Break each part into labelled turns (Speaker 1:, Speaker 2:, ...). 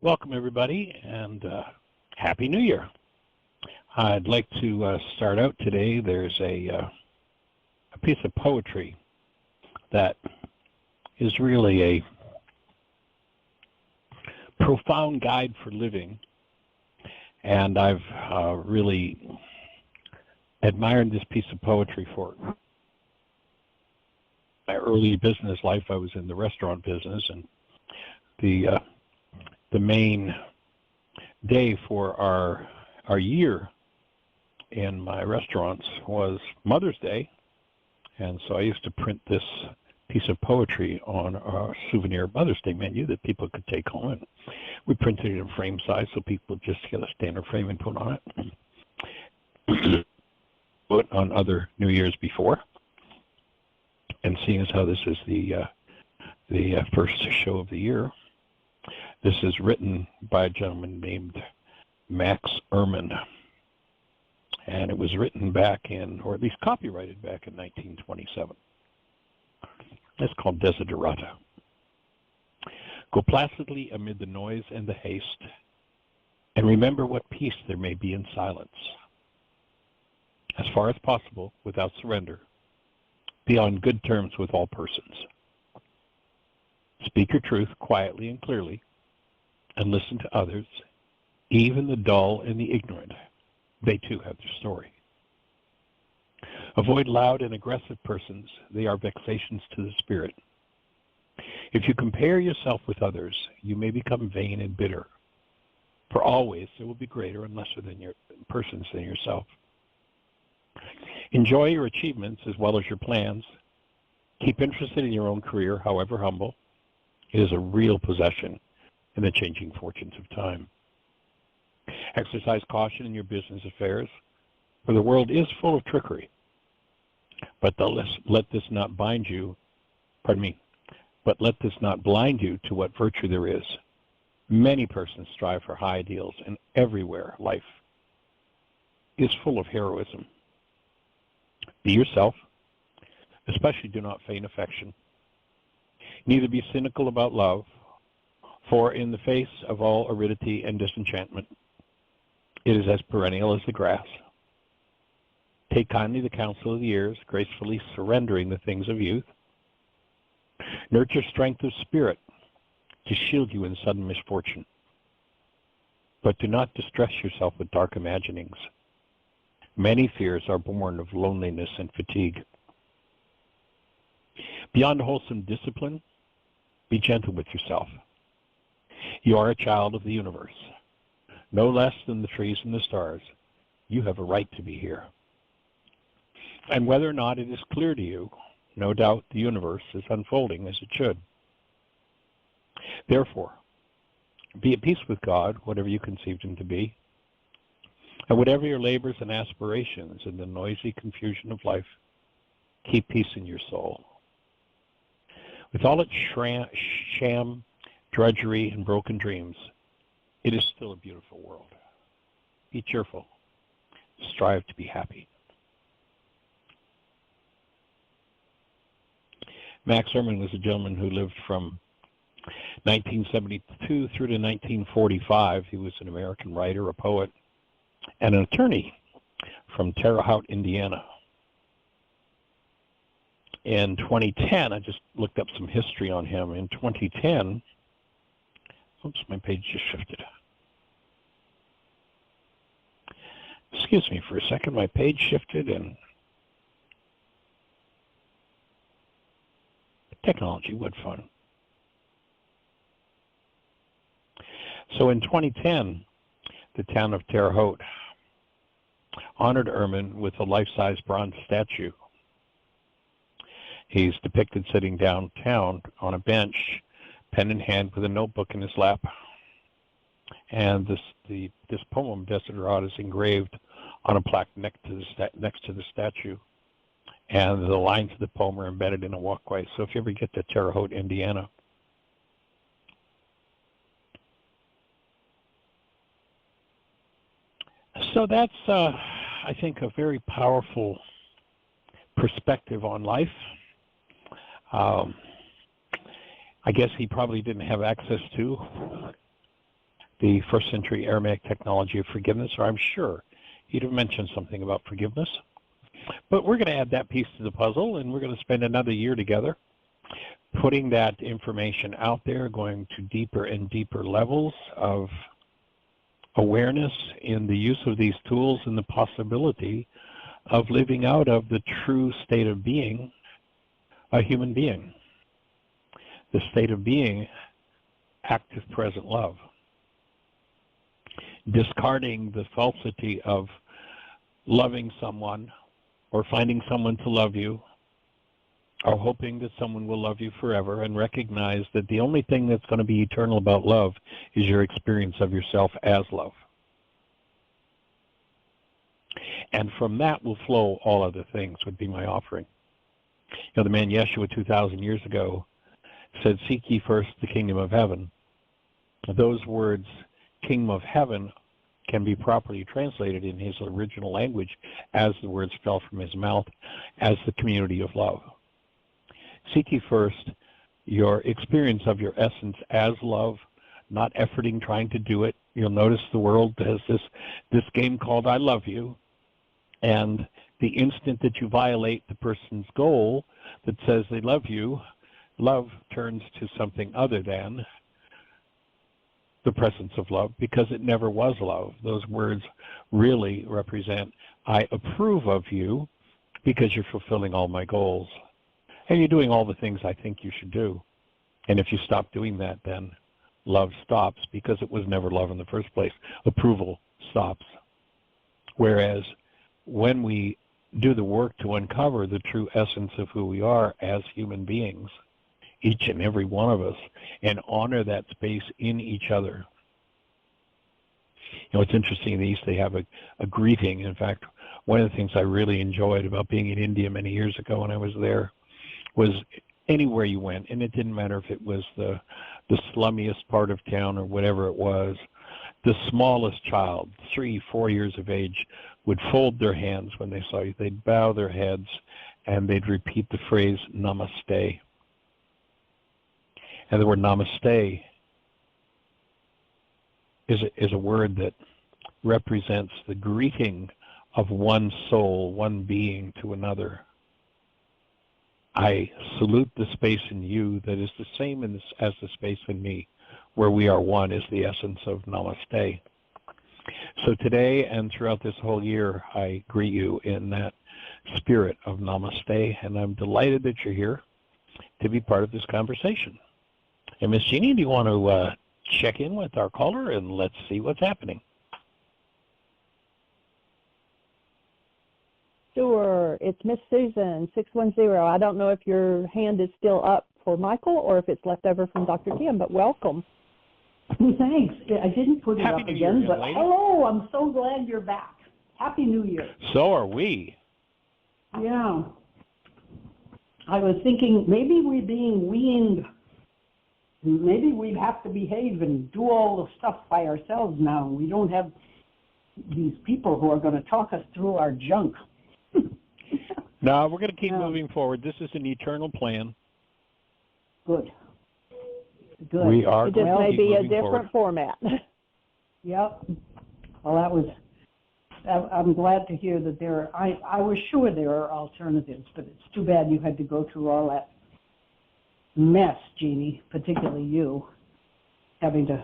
Speaker 1: Welcome, everybody, and Happy New Year. I'd like to start out today. There's a piece of poetry that is really a profound guide for living, and I've really admired this piece of poetry for my early business life. I was in the restaurant business, and the main day for our year in my restaurants was Mother's Day, and so I used to print this piece of poetry on a souvenir Mother's Day menu that people could take home, and we printed it in frame size so people just get a standard frame and put on it. Put on other New Year's before, and seeing as how this is the first show of the year, this is written by a gentleman named Max Ehrman, and it was written back in, or at least copyrighted back in 1927. It's called Desiderata. Go placidly amid the noise and the haste, and remember what peace there may be in silence. As far as possible, without surrender, be on good terms with all persons. Speak your truth quietly and clearly, and listen to others, even the dull and the ignorant. They too have their story. Avoid loud and aggressive persons. They are vexations to the spirit. If you compare yourself with others, you may become vain and bitter. For always there will be greater and lesser than persons than yourself. Enjoy your achievements as well as your plans. Keep interested in your own career, however humble. It is a real possession in the changing fortunes of time. Exercise caution in your business affairs, for the world is full of trickery. But let this not blind you to what virtue there is. Many persons strive for high ideals, and everywhere life is full of heroism. Be yourself, especially do not feign affection. Neither be cynical about love, for in the face of all aridity and disenchantment, it is as perennial as the grass. Take kindly the counsel of the years, gracefully surrendering the things of youth. Nurture strength of spirit to shield you in sudden misfortune. But do not distress yourself with dark imaginings. Many fears are born of loneliness and fatigue. Beyond wholesome discipline, be gentle with yourself. You are a child of the universe. No less than the trees and the stars, you have a right to be here. And whether or not it is clear to you, no doubt the universe is unfolding as it should. Therefore, be at peace with God, whatever you conceived him to be, and whatever your labors and aspirations in the noisy confusion of life, keep peace in your soul. With all its sham, drudgery, and broken dreams, it is still a beautiful world. Be cheerful. Strive to be happy. Max Ehrman was a gentleman who lived from 1972 through to 1945. He was an American writer, a poet, and an attorney from Terre Haute, Indiana. In 2010, I just looked up some history on him. In 2010, oops, my page just shifted. Excuse me for a second, my page shifted and technology, what fun. So in 2010, the town of Terre Haute honored Ehrman with a life-size bronze statue. He's depicted sitting downtown on a bench, pen in hand with a notebook in his lap. And this poem, Desiderata, is engraved on a plaque next to the statue. And the lines of the poem are embedded in a walkway. So if you ever get to Terre Haute, Indiana, so that's, I think, a very powerful perspective on life. I guess he probably didn't have access to the first century Aramaic technology of forgiveness, or I'm sure he'd have mentioned something about forgiveness. But we're going to add that piece to the puzzle, and we're going to spend another year together putting that information out there, going to deeper and deeper levels of awareness in the use of these tools and the possibility of living out of the true state of being a human being. The state of being active present love. Discarding the falsity of loving someone or finding someone to love you or hoping that someone will love you forever, and recognize that the only thing that's going to be eternal about love is your experience of yourself as love. And from that will flow all other things, would be my offering. You know, the man Yeshua 2,000 years ago said, "Seek ye first the kingdom of heaven." Those words, kingdom of heaven, can be properly translated in his original language as the words fell from his mouth, as the community of love. Seek ye first your experience of your essence as love, not efforting, trying to do it. You'll notice the world has this game called I love you, and the instant that you violate the person's goal that says they love you, love turns to something other than the presence of love, because it never was love. Those words really represent, I approve of you because you're fulfilling all my goals. And you're doing all the things I think you should do. And if you stop doing that, then love stops, because it was never love in the first place. Approval stops. Whereas when we do the work to uncover the true essence of who we are as human beings, each and every one of us, and honor that space in each other. You know, it's interesting, in the East they have a greeting. In fact, one of the things I really enjoyed about being in India many years ago when I was there was anywhere you went, and it didn't matter if it was the slummiest part of town or whatever it was, the smallest child, 3, 4 years of age, would fold their hands when they saw you. They'd bow their heads, and they'd repeat the phrase, namaste. And the word namaste is a word that represents the greeting of one soul, one being to another. I salute the space in you that is the same as the space in me, where we are one, is the essence of namaste. So today and throughout this whole year, I greet you in that spirit of namaste, and I'm delighted that you're here to be part of this conversation. And Miss Jeannie, do you want to check in with our caller, and let's see what's happening?
Speaker 2: Sure. It's Miss Susan, 610. I don't know if your hand is still up for Michael or if it's left over from Dr. Kim, but welcome.
Speaker 3: Thanks. I didn't put it
Speaker 1: Happy
Speaker 3: up
Speaker 1: New
Speaker 3: again,
Speaker 1: Year,
Speaker 3: but
Speaker 1: lady.
Speaker 3: hello, I'm so glad you're back. Happy New Year.
Speaker 1: So are we.
Speaker 3: Yeah. I was thinking maybe we're being weaned. Maybe we have to behave and do all the stuff by ourselves now. We don't have these people who are going to talk us through our junk.
Speaker 1: No, we're going to keep moving forward. This is an eternal plan.
Speaker 3: Good. Good.
Speaker 1: We are
Speaker 2: It just
Speaker 1: going to
Speaker 2: may
Speaker 1: keep
Speaker 2: be a
Speaker 1: moving
Speaker 2: different format.
Speaker 3: Yep. Well, I'm glad to hear that I was sure there are alternatives, but it's too bad you had to go through all that mess, Jeannie, particularly you, having to...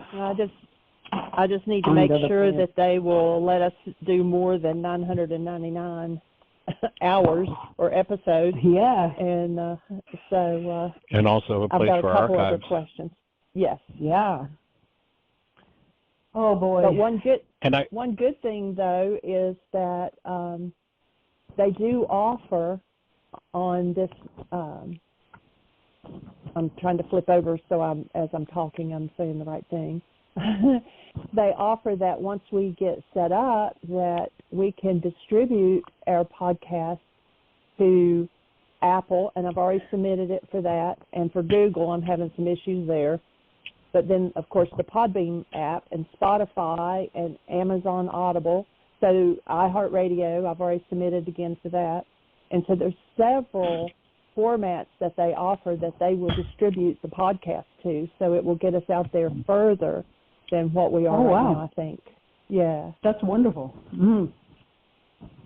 Speaker 2: I just need to make sure that they will let us do more than 999 hours or episodes.
Speaker 3: Yeah.
Speaker 2: And so
Speaker 1: and also a place
Speaker 2: I've got
Speaker 1: for
Speaker 2: a couple
Speaker 1: archives.
Speaker 2: other questions. Yes.
Speaker 3: Yeah. Oh boy.
Speaker 2: But one good thing though is that they do offer on this. I'm trying to flip over so as I'm talking, I'm saying the right thing. They offer that once we get set up, that we can distribute our podcast to Apple, and I've already submitted it for that, and for Google, I'm having some issues there. But then, of course, the Podbean app and Spotify and Amazon Audible. So iHeartRadio, I've already submitted again for that. And so there's several formats that they offer that they will distribute the podcast to, so it will get us out there further than what we are right now, I think. Yeah.
Speaker 3: That's wonderful. Mm.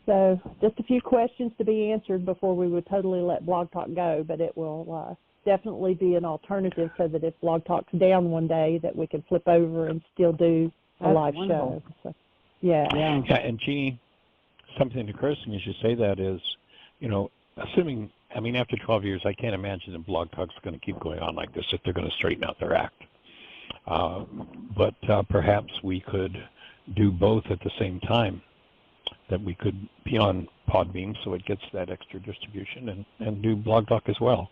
Speaker 2: So just a few questions to be answered before we would totally let Blog Talk go, but it will definitely be an alternative so that if Blog Talk's down one day that we can flip over and still do a live show. So, yeah.
Speaker 1: Yeah, and Jeannie, something occurs to me as you say that is, assuming, after 12 years, I can't imagine that Blog Talk's going to keep going on like this if they're going to straighten out their act. But perhaps we could do both at the same time, that we could be on Podbean so it gets that extra distribution and do Blog Talk as well.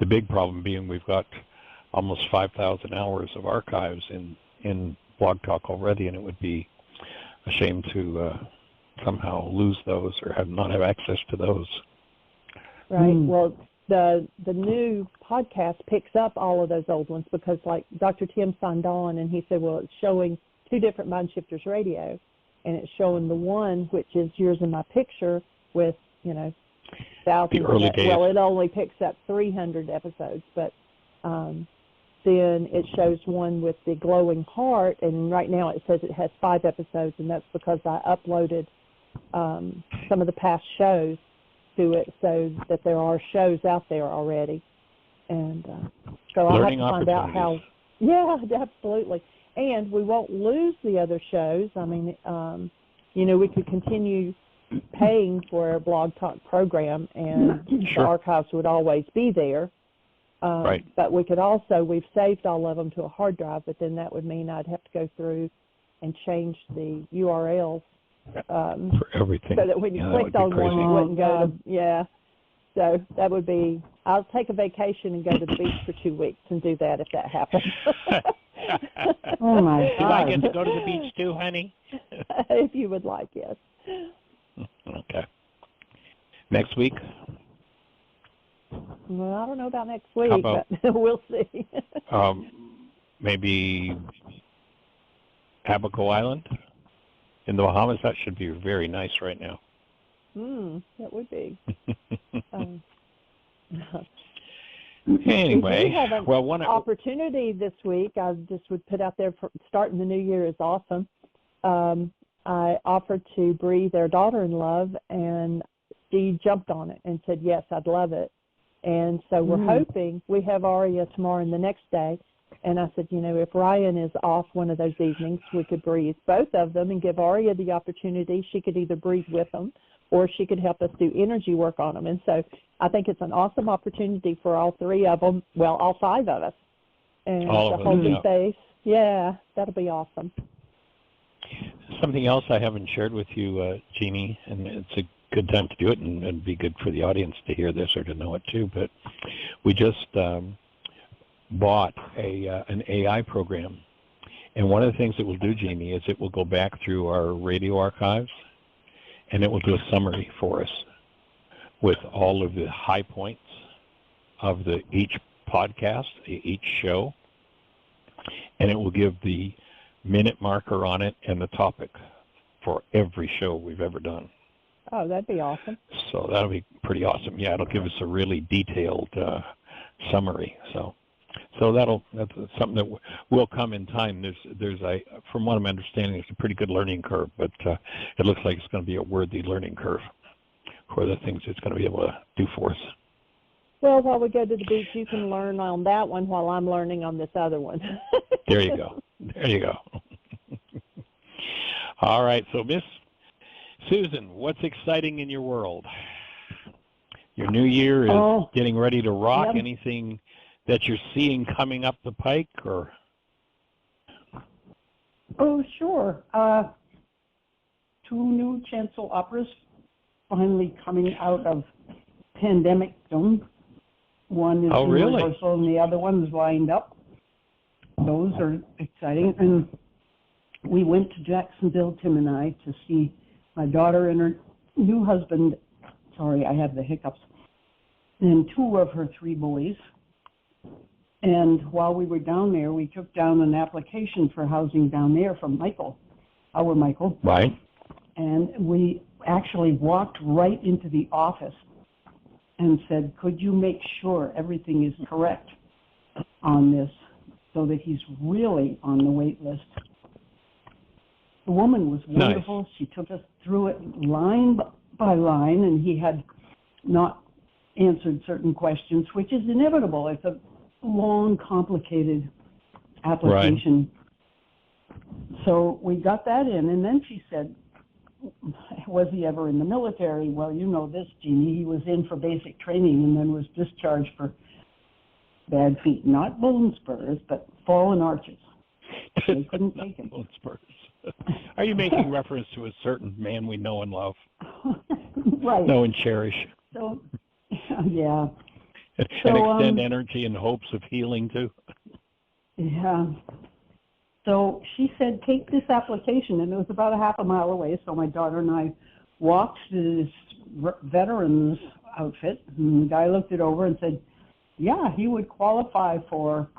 Speaker 1: The big problem being we've got almost 5,000 hours of archives in Blog Talk already, and it would be a shame to somehow lose those or not have access to those.
Speaker 2: Right. Well, the new podcast picks up all of those old ones because, like, Dr. Tim signed on and he said, well, it's showing 2 different MindShifters radio, and it's showing the one, which is yours in my picture with, thousands.
Speaker 1: The early days.
Speaker 2: Well, it only picks up 300 episodes, but then it shows one with the glowing heart, and right now it says it has 5 episodes, and that's because I uploaded some of the past shows to it so that there are shows out there already. And so I'll have to find out how. Yeah, absolutely. And we won't lose the other shows. We could continue paying for our Blog Talk program, and the archives would always be there.
Speaker 1: Right.
Speaker 2: But we could also, we've saved all of them to a hard drive, but then that would mean I'd have to go through and change the URLs
Speaker 1: for everything.
Speaker 2: So that when you clicked on one, you wouldn't go to, So that would be, I'll take a vacation and go to the beach for 2 weeks and do that if that happens.
Speaker 3: Oh, my God.
Speaker 1: Do I get to go to the beach too, honey?
Speaker 2: If you would like, yes.
Speaker 1: Okay. Next week?
Speaker 2: Well, I don't know about next week,
Speaker 1: about,
Speaker 2: but we'll see.
Speaker 1: Maybe Abaco Island in the Bahamas? That should be very nice right now.
Speaker 2: That would be.
Speaker 1: Anyway,
Speaker 2: we have an opportunity this week. I just would put out there for starting the new year is awesome. I offered to breathe their daughter in love, and she jumped on it and said, yes, I'd love it. And so we're hoping, we have Aria tomorrow and the next day, and I said, if Ryan is off one of those evenings, we could breathe both of them and give Aria the opportunity. She could either breathe with them or she could help us do energy work on them. And so I think it's an awesome opportunity for all 3 of them, well, all 5 of us, and to hold the space. Yeah, that'll be awesome.
Speaker 1: Something else I haven't shared with you, Jeannie, and it's a good time to do it, and it'd be good for the audience to hear this or to know it too, but we just bought an AI program. And one of the things it will do, Jeannie, is it will go back through our radio archives, and it will do a summary for us with all of the high points of each podcast, each show, and it will give the minute marker on it and the topic for every show we've ever done.
Speaker 2: Oh, that'd be awesome.
Speaker 1: So that'll be pretty awesome. Yeah, it'll give us a really detailed summary. So that's something that will come in time. From what I'm understanding, there's a pretty good learning curve, but it looks like it's going to be a worthy learning curve for the things it's going to be able to do for us.
Speaker 2: Well, while we go to the beach, you can learn on that one while I'm learning on this other one.
Speaker 1: There you go. There you go. All right. So, Miss Susan, what's exciting in your world? Your new year is getting ready to rock. Yep. Anything that you're seeing coming up the pike, or?
Speaker 3: Oh, sure. 2 new Chancel Operas finally coming out of pandemic dome. One is in rehearsal and the other one is lined up. Those are exciting. And we went to Jacksonville, Tim and I, to see my daughter and her new husband. Sorry, I have the hiccups. And 2 of her 3 boys. And while we were down there, we took down an application for housing down there from our Michael.
Speaker 1: Right.
Speaker 3: And we actually walked right into the office and said, could you make sure everything is correct on this so that he's really on the wait list? The woman was wonderful.
Speaker 1: Nice.
Speaker 3: She took us through it line by line, and he had not answered certain questions, which is inevitable. It's a long, complicated application. Right. So we got that in, and then she said, was he ever in the military? Well, you know this, Jeannie. He was in for basic training and then was discharged for bad feet. Not bone spurs, but fallen arches. They couldn't take him.
Speaker 1: Bone spurs. Are you making reference to a certain man we know and love?
Speaker 3: Right.
Speaker 1: Know and cherish.
Speaker 3: So, yeah.
Speaker 1: And extend energy and hopes of healing too.
Speaker 3: Yeah. So she said, take this application, and it was about a half a mile away, so my daughter and I walked to this veteran's outfit, and the guy looked it over and said, yeah, he would qualify for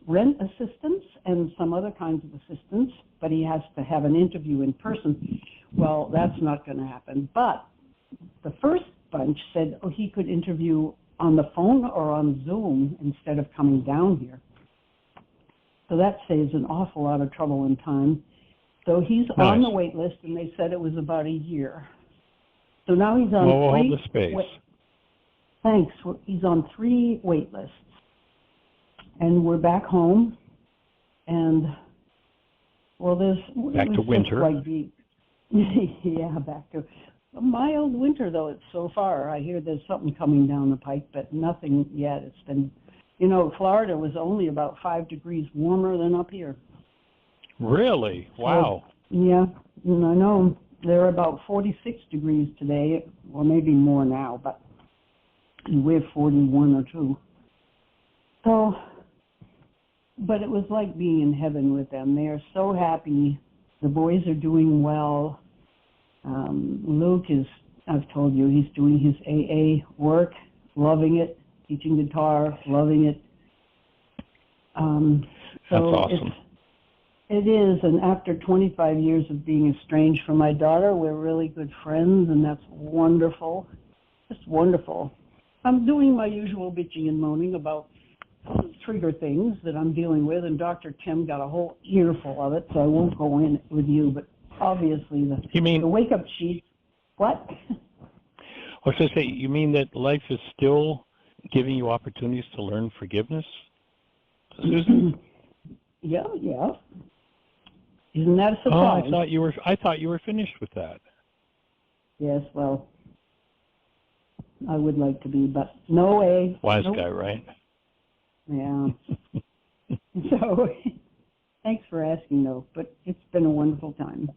Speaker 3: rent assistance and some other kinds of assistance, but he has to have an interview in person. Well, that's not going to happen. But the first bunch said, oh, he could interview on the phone or on Zoom instead of coming down here. So that saves an awful lot of trouble and time. So he's
Speaker 1: nice.
Speaker 3: On the wait list, and they said it was about a year. So now he's on
Speaker 1: we'll hold the space.
Speaker 3: Thanks. He's on 3 wait lists. And we're back home. And, well, there's...
Speaker 1: Back to winter.
Speaker 3: Like yeah, back to... A mild winter, though, it's so far. I hear there's something coming down the pike, but nothing yet. It's been... You know, Florida was only about 5 degrees warmer than up here.
Speaker 1: Really? Wow.
Speaker 3: So, yeah, and I know they're about 46 degrees today, or maybe more now, but we're 41 or 2. So, but it was like being in heaven with them. They are so happy. The boys are doing well. Luke is, I've told you, he's doing his AA work, loving it. Teaching guitar, loving it. So
Speaker 1: that's awesome.
Speaker 3: It is, and after 25 years of being estranged from my daughter, we're really good friends, and that's wonderful. Just wonderful. I'm doing my usual bitching and moaning about trigger things that I'm dealing with, and Dr. Tim got a whole earful of it, so I won't go in with you, but obviously the wake-up sheet. What?
Speaker 1: I was going to say, you mean that life is still giving you opportunities to learn forgiveness, Susan?
Speaker 3: Yeah. Isn't that a surprise?
Speaker 1: Oh, I thought you were finished with that.
Speaker 3: Yes, well, I would like to be, but no way.
Speaker 1: Wise guy, right?
Speaker 3: Yeah. So, thanks for asking, though. But it's been a wonderful time.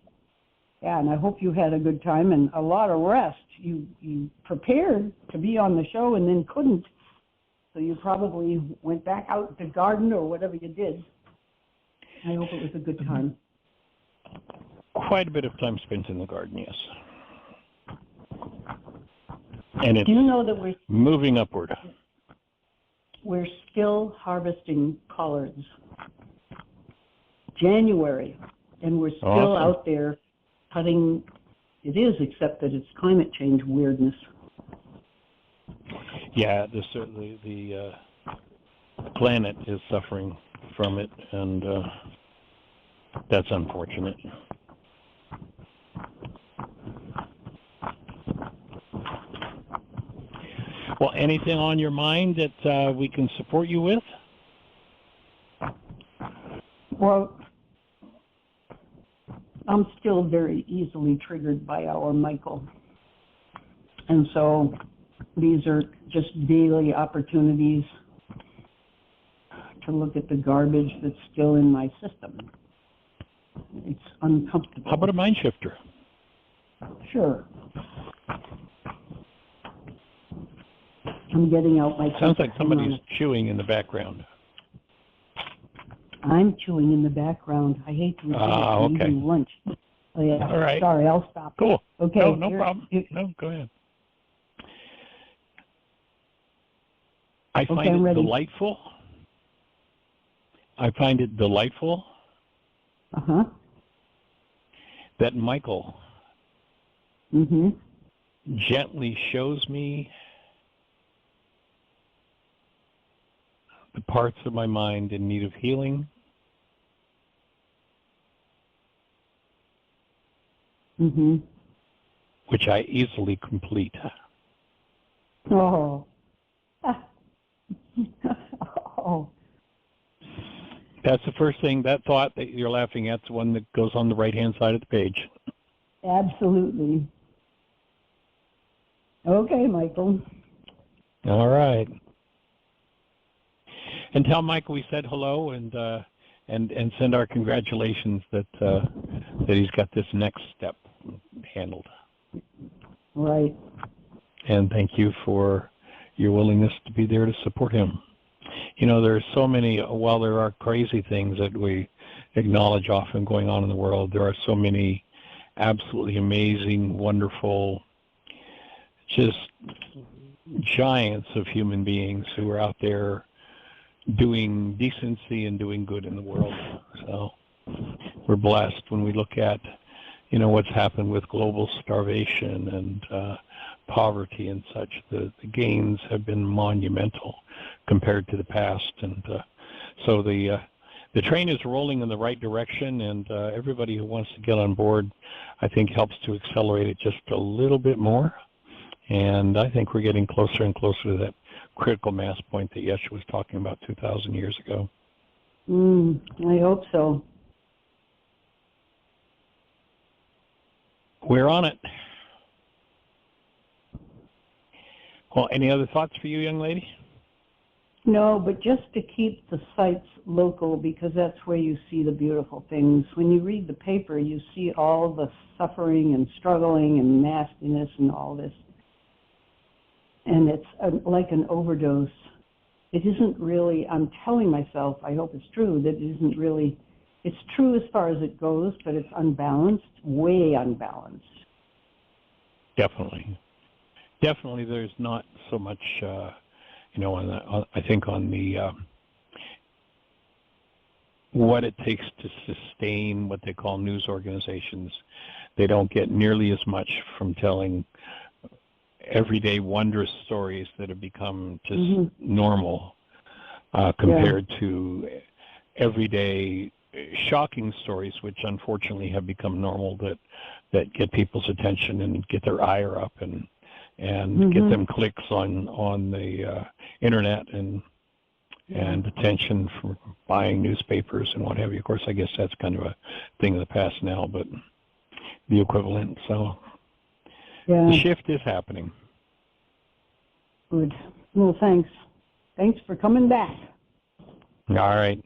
Speaker 3: Yeah, and I hope you had a good time and a lot of rest. You prepared to be on the show and then couldn't. So you probably went back out to the garden or whatever you did. I hope it was a good time.
Speaker 1: Quite a bit of time spent in the garden, yes. And it's
Speaker 3: Do you know that we're
Speaker 1: moving upward.
Speaker 3: We're still harvesting collards. January, and we're still
Speaker 1: awesome.
Speaker 3: Out there cutting. It is, except that it's climate change weirdness.
Speaker 1: Yeah, the planet is suffering from it, and that's unfortunate. Well, anything on your mind that we can support you with?
Speaker 3: Well, I'm still very easily triggered by our Michael. And so these are just daily opportunities to look at the garbage that's still in my system. It's uncomfortable.
Speaker 1: How about a MindShifter?
Speaker 3: Sure. I'm getting out my...
Speaker 1: Sounds like somebody's chewing in the background.
Speaker 3: I'm chewing in the background. I hate to repeat it. I'm
Speaker 1: okay.
Speaker 3: eating lunch. Oh, yeah.
Speaker 1: All right.
Speaker 3: Sorry, I'll stop.
Speaker 1: Cool.
Speaker 3: Okay.
Speaker 1: No problem. No, go ahead. I find it delightful. I find it delightful that Michael gently shows me the parts of my mind in need of healing
Speaker 3: Mhm.
Speaker 1: which I easily complete.
Speaker 3: Oh. Oh.
Speaker 1: That's the first thing, that thought that you're laughing at, the one that goes on the right-hand side of the page.
Speaker 3: Absolutely. Okay, Michael.
Speaker 1: All right. And tell Michael we said hello, and send our congratulations that he's got this next step handled.
Speaker 3: Right.
Speaker 1: And thank you for your willingness to be there to support him. You know, there's so many, while there are crazy things that we acknowledge often going on in the world, there are so many absolutely amazing, wonderful, just giants of human beings who are out there doing decency and doing good in the world. So we're blessed when we look at, you know, what's happened with global starvation and poverty and such. The gains have been monumental compared to the past, and so the train is rolling in the right direction, and everybody who wants to get on board, I think, helps to accelerate it just a little bit more. And I think we're getting closer and closer to that critical mass point that Yeshua was talking about 2,000 years ago.
Speaker 3: I hope so.
Speaker 1: We're on it. Well, any other thoughts for you, young lady?
Speaker 3: No, but just to keep the sites local, because that's where you see the beautiful things. When you read the paper, you see all the suffering and struggling and nastiness and all this. And it's like an overdose. It isn't really, I'm telling myself, I hope it's true, that it isn't really, it's true as far as it goes, but it's unbalanced, way unbalanced.
Speaker 1: Definitely. Definitely there's not so much, you know, I think on the, what it takes to sustain what they call news organizations. They don't get nearly as much from telling everyday wondrous stories that have become just normal compared to everyday shocking stories, which unfortunately have become normal, that get people's attention and get their ire up and get them clicks on the internet and attention for buying newspapers and what have you. Of course, I guess that's kind of a thing of the past now, but the equivalent. So the shift is happening.
Speaker 3: Good. Well, thanks. Thanks for coming back.
Speaker 1: All right.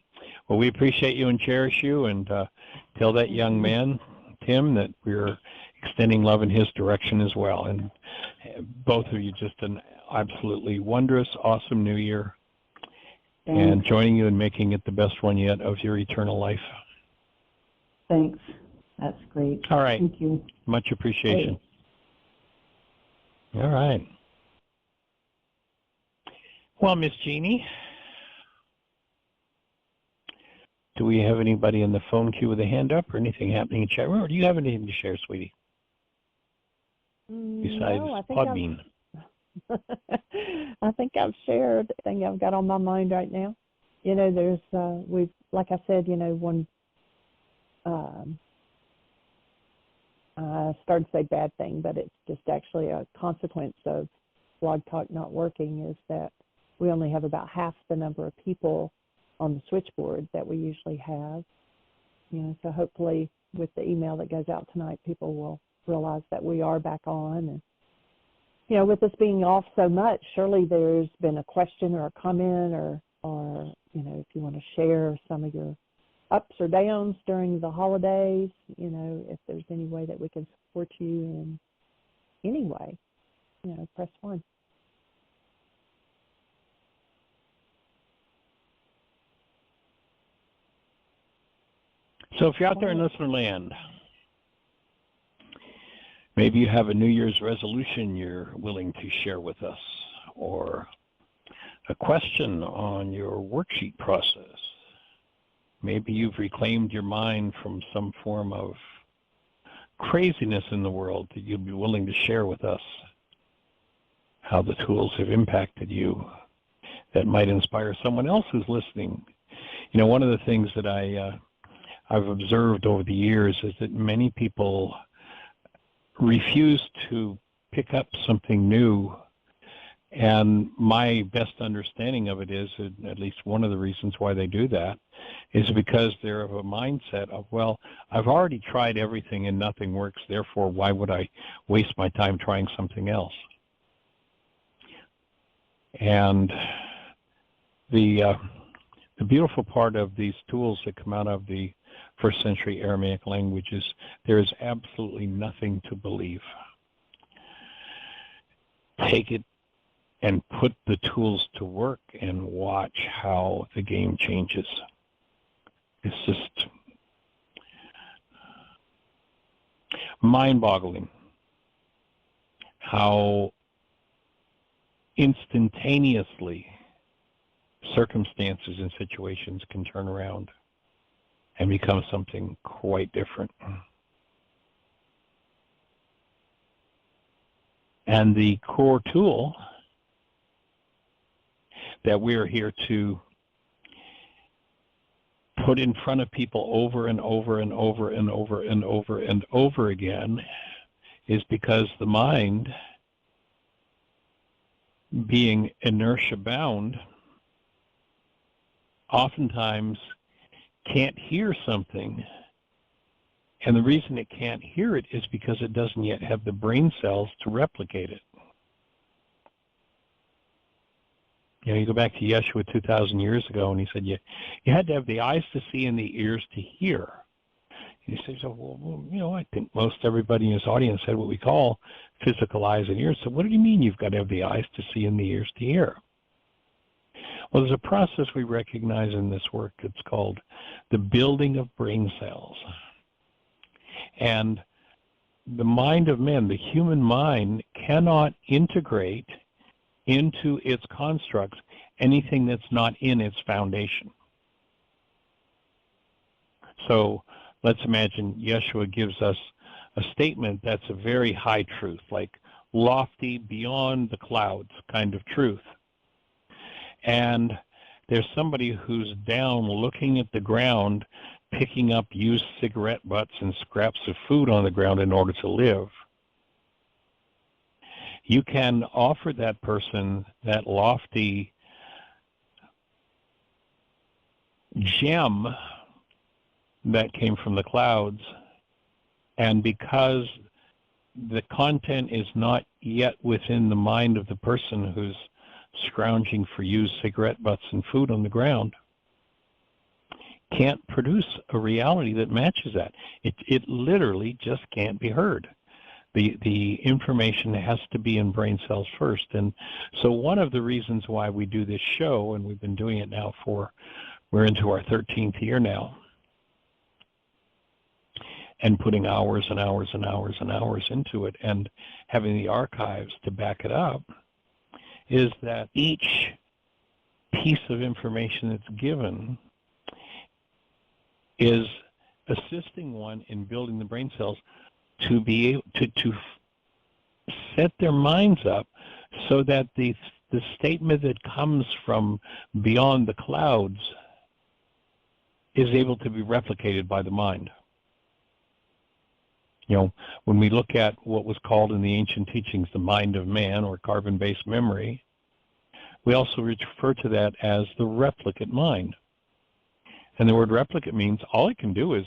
Speaker 1: Well, we appreciate you and cherish you, and tell that young man, Tim, that we're extending love in his direction as well. And both of you, just an absolutely wondrous, awesome new year.
Speaker 3: Thanks.
Speaker 1: And joining you and making it the best one yet of your eternal life.
Speaker 3: Thanks. That's great.
Speaker 1: All right.
Speaker 3: Thank you.
Speaker 1: Much appreciation.
Speaker 3: Hey.
Speaker 1: All right. Well, Miss Jeannie, do we have anybody in the phone queue with a hand up or anything happening in chat room? Or do you have anything to share, sweetie? Besides
Speaker 2: No,
Speaker 1: Podbean.
Speaker 2: I think I've shared everything I've got on my mind right now. You know, there's, we've, like I said, you know, when I started to say bad thing, but it's just actually a consequence of Blog Talk not working, is that we only have about half the number of people on the switchboard that we usually have. You know, so hopefully with the email that goes out tonight, people will realize that we are back on. And, you know, with us being off so much, surely there's been a question or a comment or you know, if you want to share some of your ups or downs during the holidays, you know, if there's any way that we can support you in any way, you know, press 1.
Speaker 1: So if you're out there in listener land, maybe you have a New Year's resolution you're willing to share with us, or a question on your worksheet process. Maybe you've reclaimed your mind from some form of craziness in the world that you'd be willing to share with us, how the tools have impacted you that might inspire someone else who's listening. You know, one of the things that I've observed over the years is that many people refuse to pick up something new. And my best understanding of it is, at least one of the reasons why they do that, is because they're of a mindset of, well, I've already tried everything and nothing works, therefore why would I waste my time trying something else? And the beautiful part of these tools that come out of the first century Aramaic language is there is absolutely nothing to believe. Take it and put the tools to work and watch how the game changes. It's just mind-boggling how instantaneously circumstances and situations can turn around and become something quite different. And the core tool that we're here to put in front of people over and over and over and over and over and over again is because the mind, being inertia bound, oftentimes can't hear something. And the reason it can't hear it is because it doesn't yet have the brain cells to replicate it. You know, you go back to Yeshua 2,000 years ago, and he said you had to have the eyes to see and the ears to hear. And he says, well, you know, I think most everybody in his audience had what we call physical eyes and ears. So what do you mean you've got to have the eyes to see and the ears to hear? Well, there's a process we recognize in this work. It's called the building of brain cells. And the mind of men, the human mind, cannot integrate into its constructs anything that's not in its foundation. So let's imagine Yeshua gives us a statement that's a very high truth, like lofty, beyond the clouds kind of truth. And there's somebody who's down looking at the ground, picking up used cigarette butts and scraps of food on the ground in order to live. You can offer that person that lofty gem that came from the clouds, and because the content is not yet within the mind of the person who's scrounging for used cigarette butts and food on the ground, can't produce a reality that matches that. It literally just can't be heard. The information has to be in brain cells first. And so one of the reasons why we do this show, and we've been doing it now we're into our 13th year now, and putting hours and hours and hours and hours into it and having the archives to back it up, is that each piece of information that's given is assisting one in building the brain cells to be able to set their minds up so that the statement that comes from beyond the clouds is able to be replicated by the mind. You know, when we look at what was called in the ancient teachings the mind of man, or carbon-based memory, we also refer to that as the replicate mind. And the word replicate means all it can do is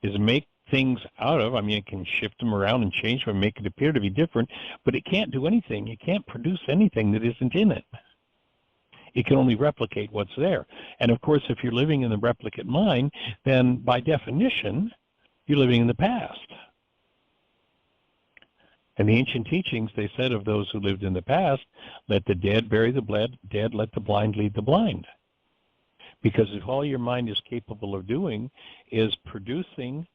Speaker 1: make things out of, I mean, it can shift them around and change them and make it appear to be different, but it can't do anything. It can't produce anything that isn't in it. It can only replicate what's there. And of course, if you're living in the replicate mind, then by definition, you're living in the past. In the ancient teachings, they said of those who lived in the past, let the dead bury the dead, let the blind lead the blind. Because if all your mind is capable of doing is producing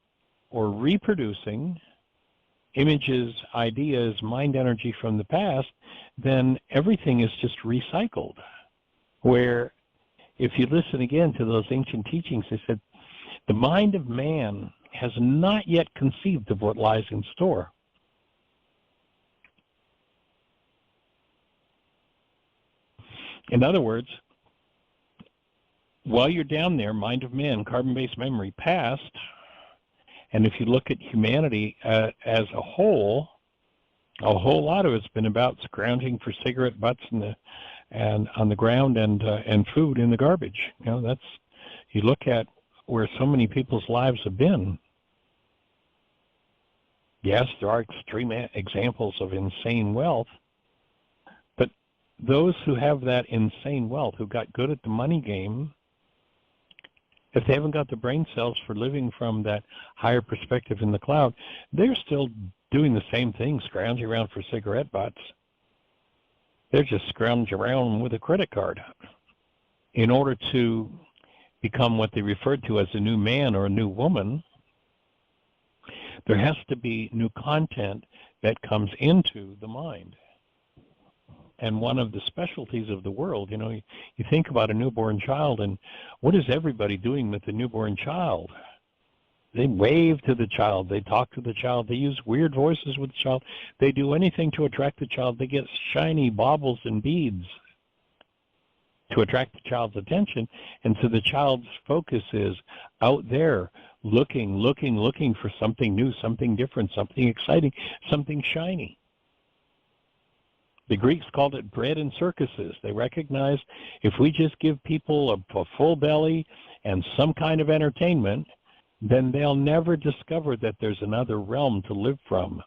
Speaker 1: or reproducing images, ideas, mind energy from the past, then everything is just recycled. Where if you listen again to those ancient teachings, they said, the mind of man has not yet conceived of what lies in store. In other words, while you're down there, mind of man, carbon-based memory, past, and if you look at humanity as a whole, A whole lot of it's been about scrounging for cigarette butts and on the ground and food in the garbage. You know, that's, you look at where so many people's lives have been. Yes, there are extreme examples of insane wealth, but those who have that insane wealth, who got good at the money game, if they haven't got the brain cells for living from that higher perspective in the cloud, they're still doing the same thing, scrounging around for cigarette butts. They're just scrounging around with a credit card. In order to become what they refer to as a new man or a new woman, there has to be new content that comes into the mind. And one of the specialties of the world, you know, you think about a newborn child, and what is everybody doing with the newborn child? They wave to the child, they talk to the child, they use weird voices with the child, they do anything to attract the child. They get shiny baubles and beads to attract the child's attention, and so the child's focus is out there, looking for something new, something different, something exciting, something shiny. The Greeks called it bread and circuses. They recognized if we just give people a full belly and some kind of entertainment, then they'll never discover that there's another realm to live from,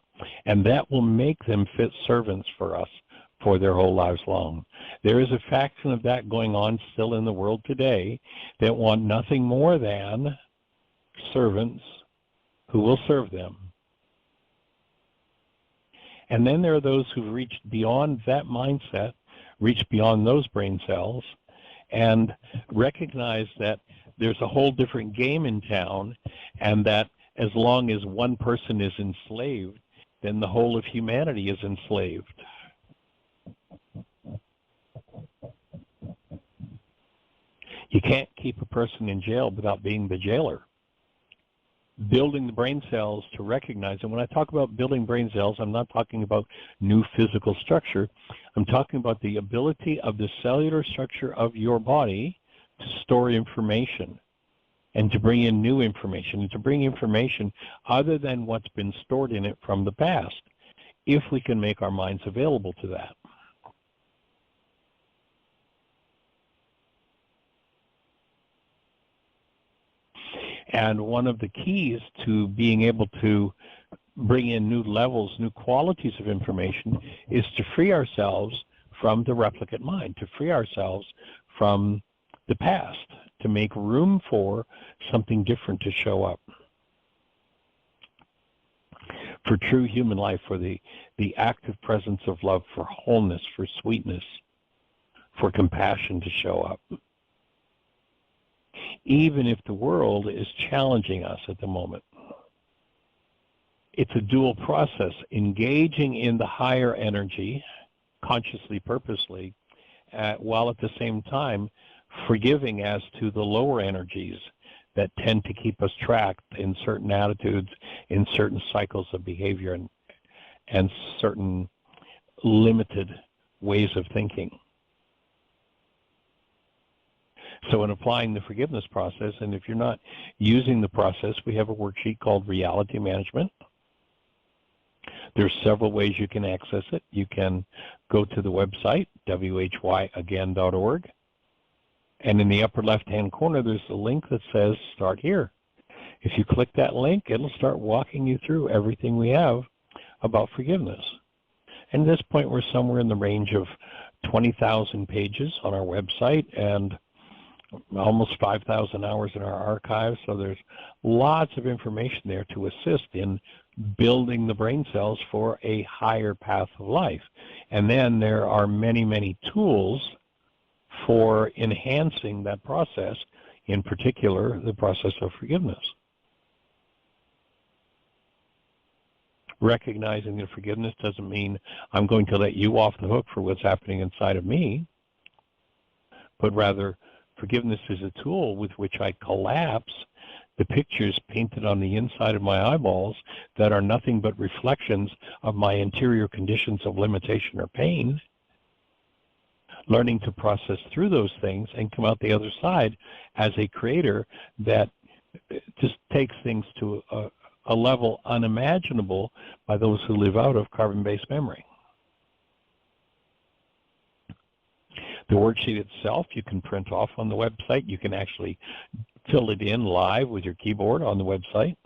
Speaker 1: and that will make them fit servants for us for their whole lives long. There is a faction of that going on still in the world today that want nothing more than servants who will serve them. And then there are those who've reached beyond that mindset, reached beyond those brain cells, and recognize that there's a whole different game in town, and that as long as one person is enslaved, then the whole of humanity is enslaved. You can't keep a person in jail without being the jailer. Building the brain cells to recognize, and when I talk about building brain cells, I'm not talking about new physical structure. I'm talking about the ability of the cellular structure of your body to store information and to bring in new information, and to bring information other than what's been stored in it from the past, if we can make our minds available to that. And one of the keys to being able to bring in new levels, new qualities of information, is to free ourselves from the replicate mind, to free ourselves from the past, to make room for something different to show up. For true human life, for the active presence of love, for wholeness, for sweetness, for compassion to show up. Even if the world is challenging us at the moment. It's a dual process, engaging in the higher energy, consciously, purposely, while at the same time forgiving as to the lower energies that tend to keep us trapped in certain attitudes, in certain cycles of behavior, and certain limited ways of thinking. So in applying the forgiveness process, and if you're not using the process, we have a worksheet called Reality Management. There's several ways you can access it. You can go to the website, whyagain.org, and in the upper left-hand corner, there's a link that says Start Here. If you click that link, it'll start walking you through everything we have about forgiveness. And at this point, we're somewhere in the range of 20,000 pages on our website, and almost 5,000 hours in our archives, so there's lots of information there to assist in building the brain cells for a higher path of life. And then there are many, many tools for enhancing that process, in particular, the process of forgiveness. Recognizing that forgiveness doesn't mean I'm going to let you off the hook for what's happening inside of me, but rather forgiveness is a tool with which I collapse the pictures painted on the inside of my eyeballs that are nothing but reflections of my interior conditions of limitation or pain, learning to process through those things and come out the other side as a creator that just takes things to a level unimaginable by those who live out of carbon-based memory. The worksheet itself you can print off on the website. You can actually fill it in live with your keyboard on the website.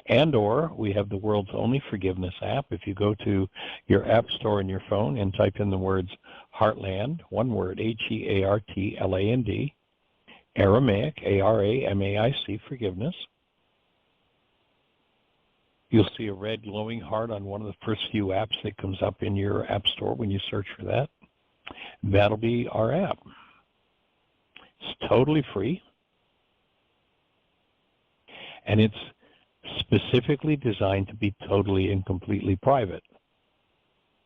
Speaker 1: And or we have the world's only forgiveness app. If you go to your app store in your phone and type in the words Heartland, one word, Heartland, Aramaic, Aramaic, forgiveness, you'll see a red glowing heart on one of the first few apps that comes up in your app store when you search for that. That'll be our app. It's totally free, and it's specifically designed to be totally and completely private.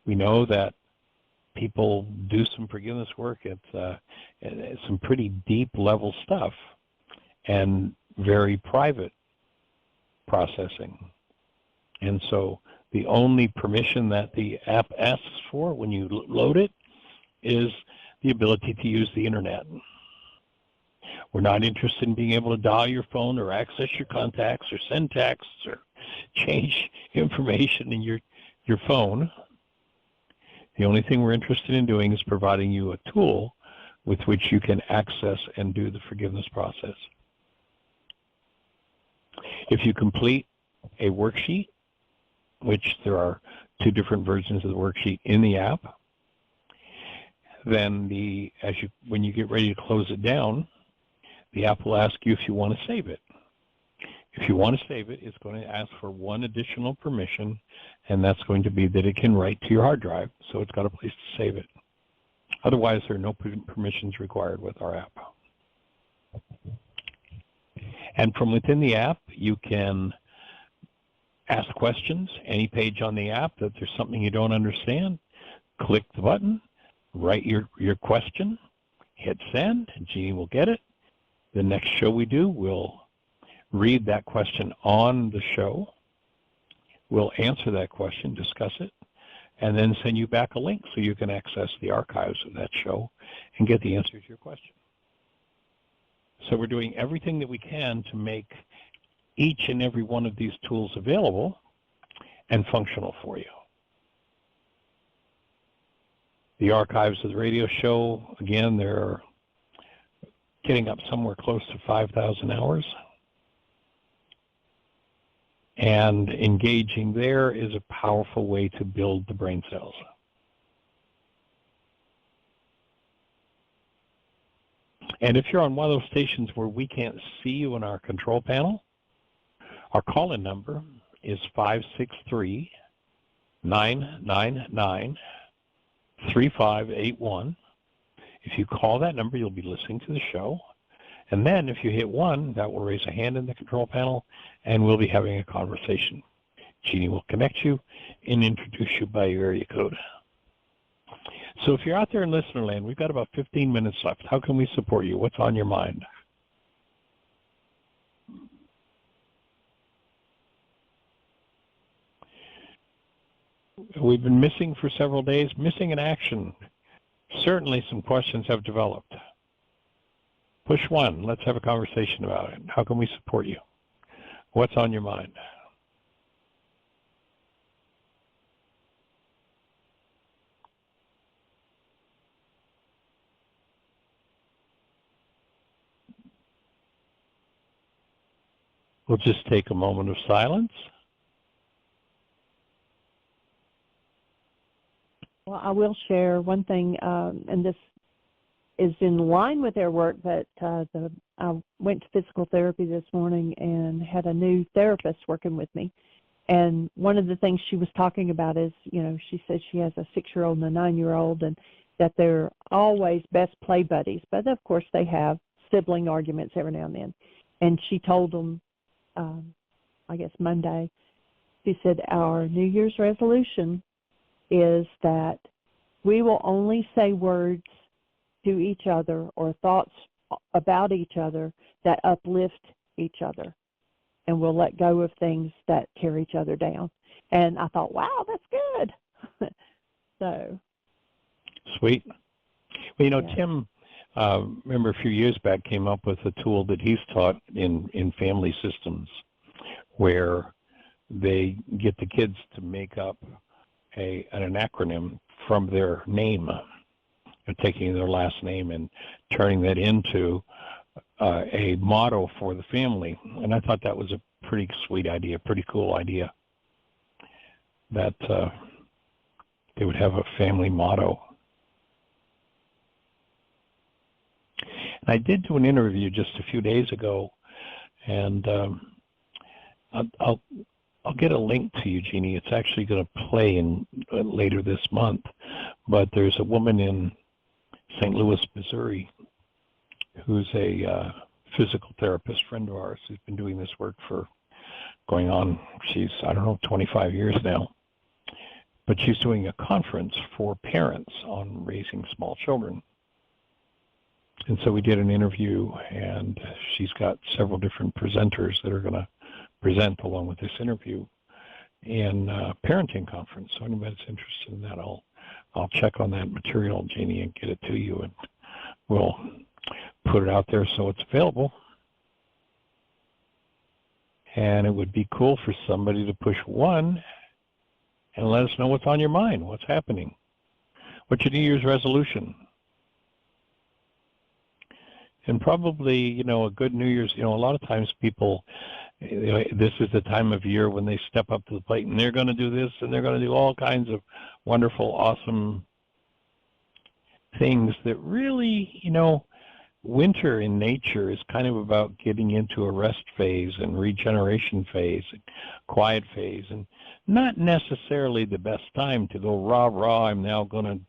Speaker 1: We know that people do some forgiveness work. It's some pretty deep level stuff and very private processing. And so the only permission that the app asks for when you load it is the ability to use the internet. We're not interested in being able to dial your phone or access your contacts or send texts or change information in your phone. The only thing we're interested in doing is providing you a tool with which you can access and do the forgiveness process. If you complete a worksheet, which there are 2 different versions of the worksheet in the app, then when you get ready to close it down, the app will ask you if you want to save it. If you want to save it, it's going to ask for one additional permission, and that's going to be that it can write to your hard drive, so it's got a place to save it. Otherwise, there are no permissions required with our app. And from within the app, you can ask questions. Any page on the app that there's something you don't understand, click the button, write your question, hit send, and Jeannie will get it. The next show we do, we'll read that question on the show. We'll answer that question, discuss it, and then send you back a link so you can access the archives of that show and get the answer to your question. So we're doing everything that we can to make each and every one of these tools available and functional for you. The archives of the radio show, again, they're getting up somewhere close to 5,000 hours. And engaging there is a powerful way to build the brain cells. And if you're on one of those stations where we can't see you in our control panel, our call-in number is 563-999-3581. If you call that number, you'll be listening to the show. And then if you hit 1, that will raise a hand in the control panel, and we'll be having a conversation. Jeannie will connect you and introduce you by your area code. So if you're out there in listener land, we've got about 15 minutes left. How can we support you? What's on your mind? We've been missing for several days, missing in action. Certainly some questions have developed. Push 1. Let's have a conversation about it. How can we support you? What's on your mind? We'll just take a moment of silence.
Speaker 2: Well, I will share one thing, and this is in line with their work, but I went to physical therapy this morning and had a new therapist working with me. And one of the things she was talking about is, she said she has a 6-year-old and a 9-year-old, and that they're always best play buddies. But, of course, they have sibling arguments every now and then. And she told them, I guess Monday, she said, our New Year's resolution is that we will only say words to each other or thoughts about each other that uplift each other, and we'll let go of things that tear each other down. And I thought, wow, that's good. So
Speaker 1: sweet. Well,
Speaker 2: yeah.
Speaker 1: Tim, remember a few years back, came up with a tool that he's taught in family systems where they get the kids to make up an acronym from their name, taking their last name and turning that into a motto for the family. And I thought that was a pretty sweet idea, pretty cool idea, that they would have a family motto. And I did do an interview just a few days ago, and I'll get a link to you, Jeannie. It's actually going to play in later this month. But there's a woman in St. Louis, Missouri, who's a physical therapist friend of ours who's been doing this work for going on, she's, 25 years now. But she's doing a conference for parents on raising small children. And so we did an interview, and she's got several different presenters that are going to present along with this interview in a parenting conference. So anybody that's interested in that, I'll check on that material, Jeannie, and get it to you, and we'll put it out there so it's available. And it would be cool for somebody to push 1 and let us know what's on your mind, what's happening. What's your New Year's resolution? And probably, a good New Year's, a lot of times people, this is the time of year when they step up to the plate and they're going to do this and they're going to do all kinds of wonderful, awesome things that really, winter in nature is kind of about getting into a rest phase and regeneration phase, and quiet phase, and not necessarily the best time to go rah, I'm now going to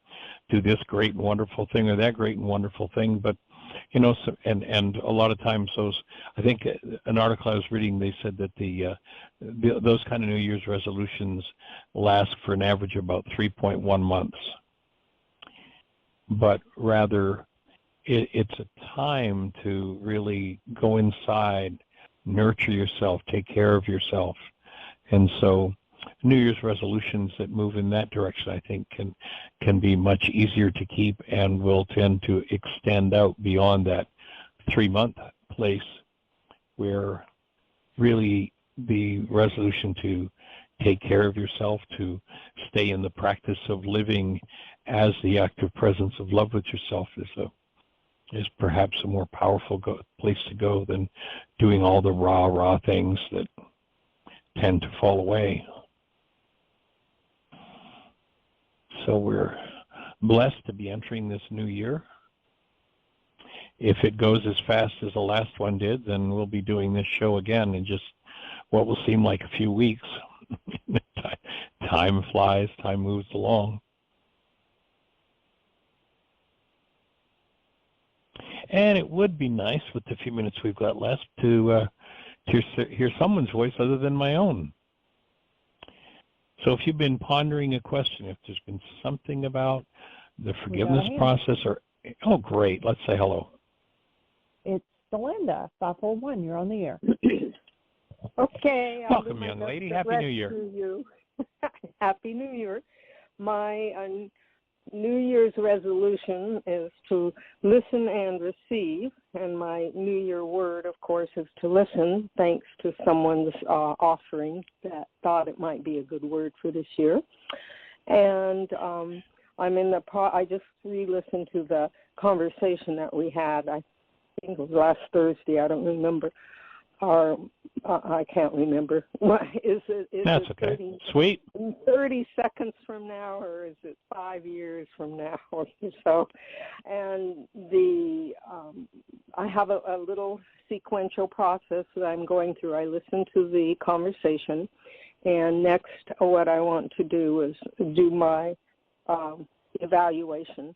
Speaker 1: do this great and wonderful thing or that great and wonderful thing. But, so, and a lot of times I think an article I was reading, they said that those kind of New Year's resolutions last for an average of about 3.1 months. But rather, it's a time to really go inside, nurture yourself, take care of yourself. And so New Year's resolutions that move in that direction, I think, can be much easier to keep and will tend to extend out beyond that 3-month place, where really the resolution to take care of yourself, to stay in the practice of living as the active presence of love with yourself is perhaps a more powerful place to go than doing all the rah things that tend to fall away. So we're blessed to be entering this new year. If it goes as fast as the last one did, then we'll be doing this show again in just what will seem like a few weeks. Time flies, time moves along. And it would be nice, with the few minutes we've got left, to hear someone's voice other than my own. So if you've been pondering a question, if there's been something about the forgiveness process, oh, great, let's say hello.
Speaker 2: It's Celinda, 541. You're on the air.
Speaker 4: Okay.
Speaker 1: Welcome, young lady. Happy New Year.
Speaker 4: Happy New Year. My New Year's resolution is to listen and receive, and my New Year word, of course, is to listen, thanks to someone's offering that thought it might be a good word for this year. And I just re-listened to the conversation that we had. I think it was last Thursday. I don't remember. I can't remember. Is
Speaker 1: That's
Speaker 4: it
Speaker 1: okay.
Speaker 4: 30,
Speaker 1: Sweet.
Speaker 4: 30 seconds from now, or is it 5 years from now? So, and I have a little sequential process that I'm going through. I listen to the conversation, and next, what I want to do is do my evaluation.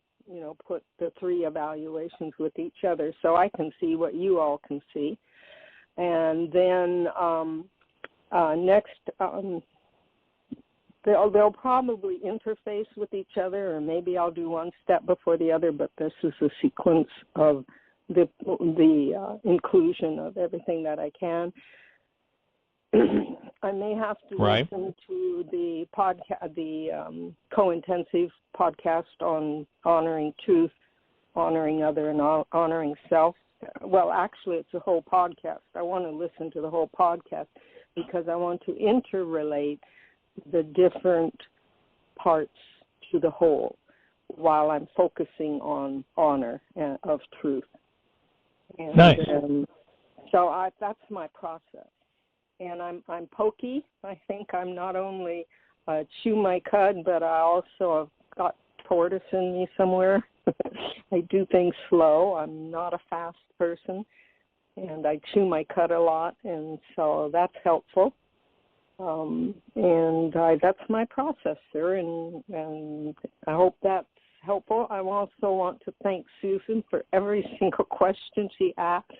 Speaker 4: Put the 3 evaluations with each other so I can see what you all can see. And then next, they'll probably interface with each other, or maybe I'll do one step before the other, but this is a sequence of the inclusion of everything that I can. I may have to listen to the podcast, the co-intensive podcast on honoring truth, honoring other, and honoring self. Well, actually, it's a whole podcast. I want to listen to the whole podcast because I want to interrelate the different parts to the whole while I'm focusing on honor of truth. And,
Speaker 1: nice.
Speaker 4: So that's my process. And I'm pokey. I think I'm not only chew my cud, but I also have got tortoise in me somewhere. I do things slow. I'm not a fast person, and I chew my cud a lot, and so that's helpful. That's my process, sir, and I hope that's helpful. I also want to thank Susan for every single question she asks,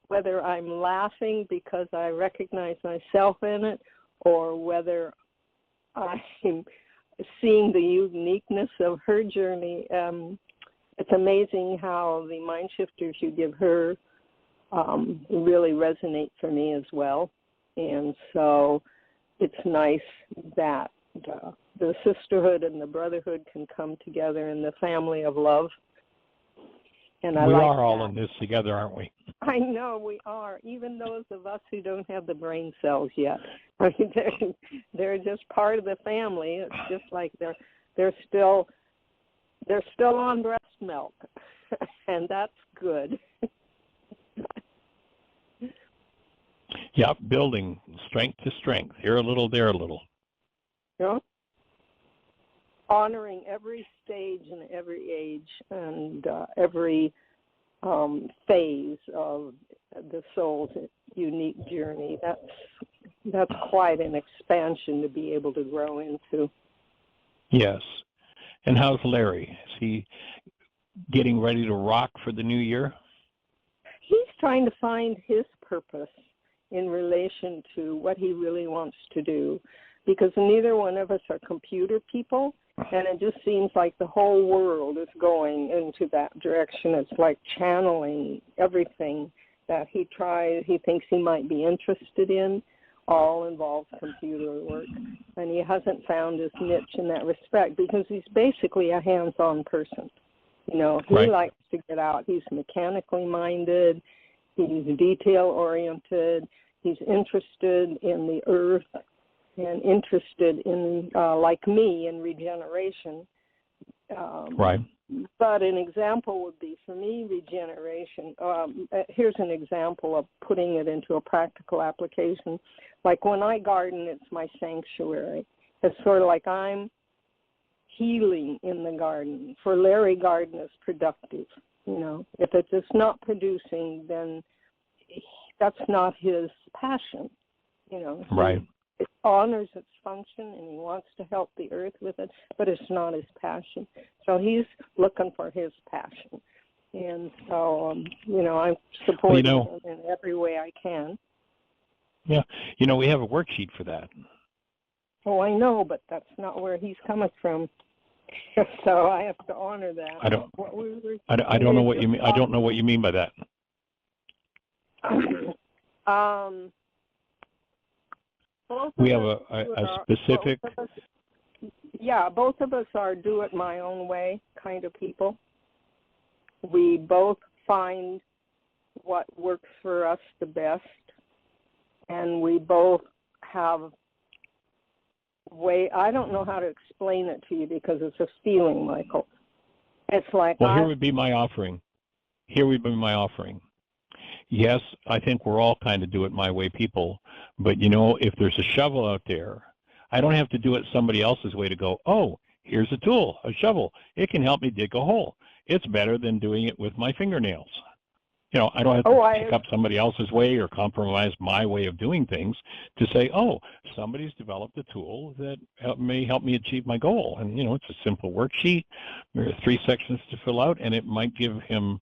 Speaker 4: whether I'm laughing because I recognize myself in it, or whether I'm seeing the uniqueness of her journey. It's amazing how the MindShifters you give her really resonate for me as well. And so it's nice that the sisterhood and the brotherhood can come together in the family of love. And I
Speaker 1: we
Speaker 4: like
Speaker 1: are all
Speaker 4: that.
Speaker 1: in this together, aren't we?
Speaker 4: I know we are, even those of us who don't have the brain cells yet. I mean, they're just part of the family. It's just like they're still on breast milk, and that's good.
Speaker 1: Yeah, building strength to strength. Here a little, there a little.
Speaker 4: Yeah. Honoring every stage and every age and every phase of the soul's unique journey. That's quite an expansion to be able to grow into.
Speaker 1: Yes. And how's Larry? Is he getting ready to rock for the new year?
Speaker 4: He's trying to find his purpose in relation to what he really wants to do, because neither one of us are computer people, and it just seems like the whole world is going into that direction. It's like channeling everything that he thinks he might be interested in, all involves computer work, and he hasn't found his niche in that respect because he's basically a hands-on person. You know, he
Speaker 1: Right.
Speaker 4: likes to get out. He's mechanically minded. He's detail-oriented. He's interested in the earth and interested in, like me, in regeneration.
Speaker 1: Right.
Speaker 4: But an example would be, for me, regeneration. Here's an example of putting it into a practical application. Like when I garden, it's my sanctuary. It's sort of like I'm healing in the garden. For Larry, garden is productive. You know, if it's just not producing, then that's not his passion. You know,
Speaker 1: Right.
Speaker 4: it honors its function and he wants to help the earth with it, but it's not his passion. So he's looking for his passion. And so, you know, I'm supporting him in every way I can.
Speaker 1: Yeah. You know, we have a worksheet for that.
Speaker 4: Oh, I know, but that's not where he's coming from. So I have to honor that.
Speaker 1: I don't know what you mean. I don't know what you mean by that. We have a specific.
Speaker 4: Both of us are do it my own way kind of people. We both find what works for us the best, and we both have way. I don't know how to explain it to you because it's a feeling, Michael. It's like,
Speaker 1: well, here would be my offering. Yes, I think we're all kind of do it my way people, but you know, if there's a shovel out there, I don't have to do it somebody else's way to go, oh, here's a tool, a shovel. It can help me dig a hole. It's better than doing it with my fingernails. You know, I don't have to pick up somebody else's way or compromise my way of doing things to say, oh, somebody's developed a tool that may help me achieve my goal. And, you know, it's a simple worksheet. There are 3 sections to fill out, and it might give him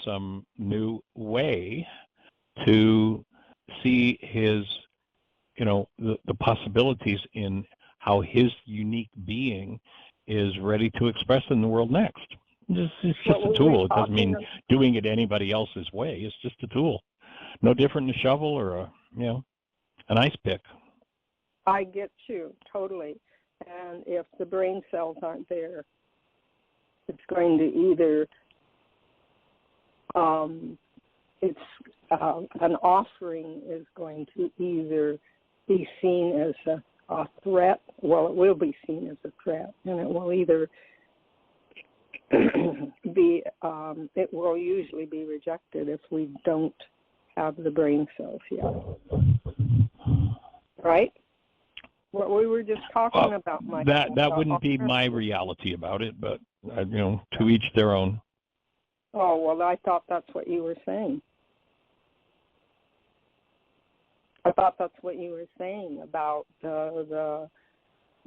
Speaker 1: some new way to see his, you know, the possibilities in how his unique being is ready to express in the world next. It's just a tool. It doesn't mean doing it anybody else's way. It's just a tool. No different than a shovel or an ice pick.
Speaker 4: I get you, totally. And if the brain cells aren't there, it's going to either, an offering is going to either be seen as a threat. Well, it will be seen as a threat, and it will either it will usually be rejected if we don't have the brain cells yet. Right? What we were just talking about, Mike.
Speaker 1: That wouldn't be my reality about it, but to each their own.
Speaker 4: Oh, well, I thought that's what you were saying. I thought that's what you were saying about the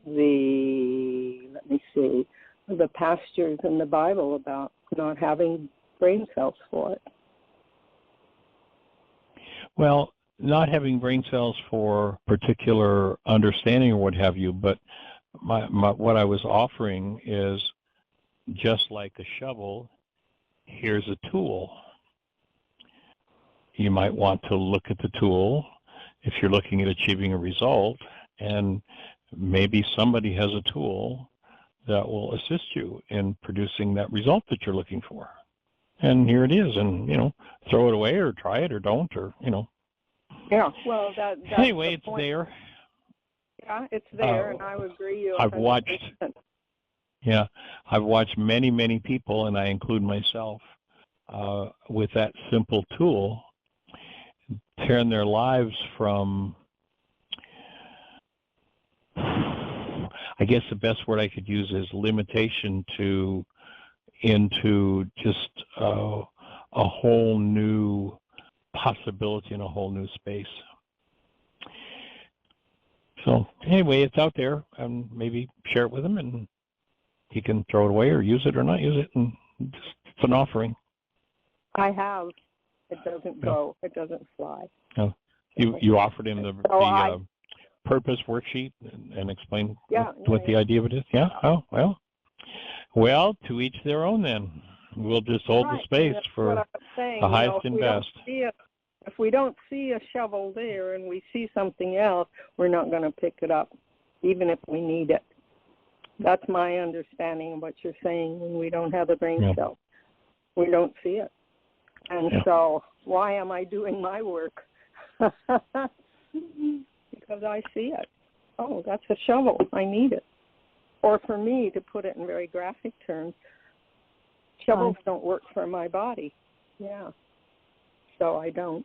Speaker 4: let me see, the pastures in the Bible about not having brain cells for it.
Speaker 1: Well, not having brain cells for particular understanding or what have you, but what I was offering is just like a shovel, here's a tool. You might want to look at the tool if you're looking at achieving a result, and maybe somebody has a tool that will assist you in producing that result that you're looking for. And here it is, and throw it away or try it or don't, or
Speaker 4: Yeah, well, that's
Speaker 1: anyway, it's
Speaker 4: point.
Speaker 1: there.
Speaker 4: Yeah, it's there, and I would agree.
Speaker 1: I've watched many, many people, and I include myself, with that simple tool, turn their lives from, I guess the best word I could use is limitation into just a whole new possibility in a whole new space. So anyway, it's out there, and maybe share it with him, and he can throw it away or use it or not use it, and it's an offering. I
Speaker 4: have. It doesn't go. It doesn't fly.
Speaker 1: No. You offered him the purpose worksheet and explained what the idea of it is? Yeah? Oh, well, to each their own then. We'll just hold the space for the highest and best.
Speaker 4: If we don't see a shovel there and we see something else, we're not going to pick it up, even if we need it. That's my understanding of what you're saying when we don't have a brain cell. We don't see it. And so why am I doing my work? Because I see it. Oh, that's a shovel. I need it. Or for me, to put it in very graphic terms, shovels don't work for my body. Yeah. So I don't.